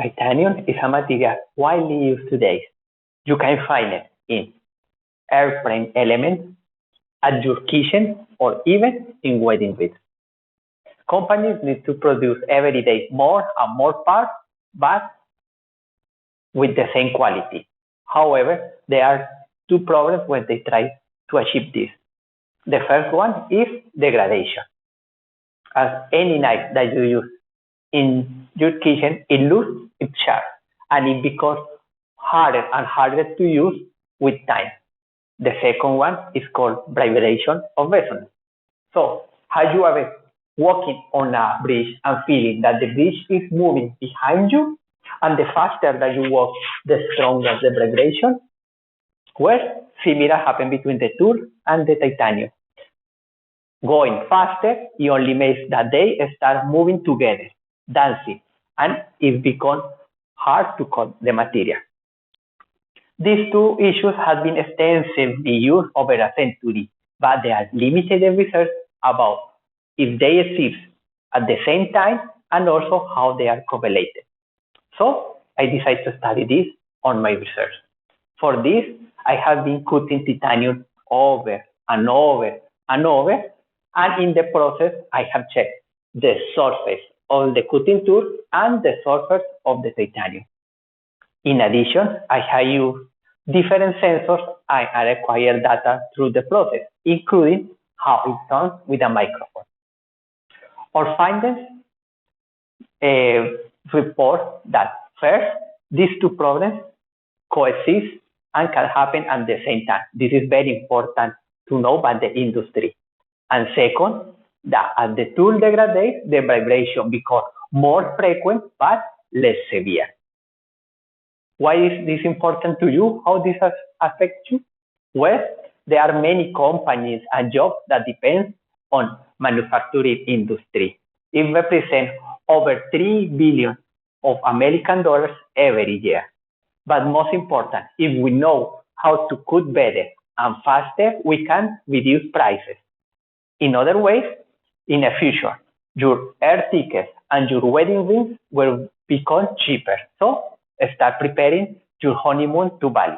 Titanium is a material widely used today. You can find it in airplane elements, at your kitchen, or even in wedding rings. Companies need to produce every day more and more parts, but with the same quality. However, there are two problems when they try to achieve this. The first one is degradation. As any knife that you use in your kitchen, it loses its sharp and it becomes harder and harder to use with time. The second one is called vibration of resonance. So, have you ever walking on a bridge and feeling that the bridge is moving behind you? And the faster that you walk, the stronger the vibration? Well, similar happen between the tool and the titanium. Going faster, it only makes that they start moving together, dancing, and it becomes hard to cut the material. These two issues have been extensively used over a century, but there are limited research about if they exist at the same time and also how they are correlated. So I decided to study this on my research. For this, I have been cutting titanium over and over and over, and in the process, I have checked the surface of the cutting tool and the surface of the titanium. In addition, I have used different sensors and I acquired data through the process, including how it sounds with a microphone. Our findings report that first, these two problems coexist and can happen at the same time. This is very important to know by the industry. And second, that as the tool degrades, the vibration becomes more frequent but less severe. Why is this important to you? How this affects you? Well, there are many companies and jobs that depend on manufacturing industry. It represents over 3 billion of American dollars every year. But most important, if we know how to cut better and faster, we can reduce prices. In other ways, in the future, your air tickets and your wedding rings will become cheaper. So start preparing your honeymoon to Bali.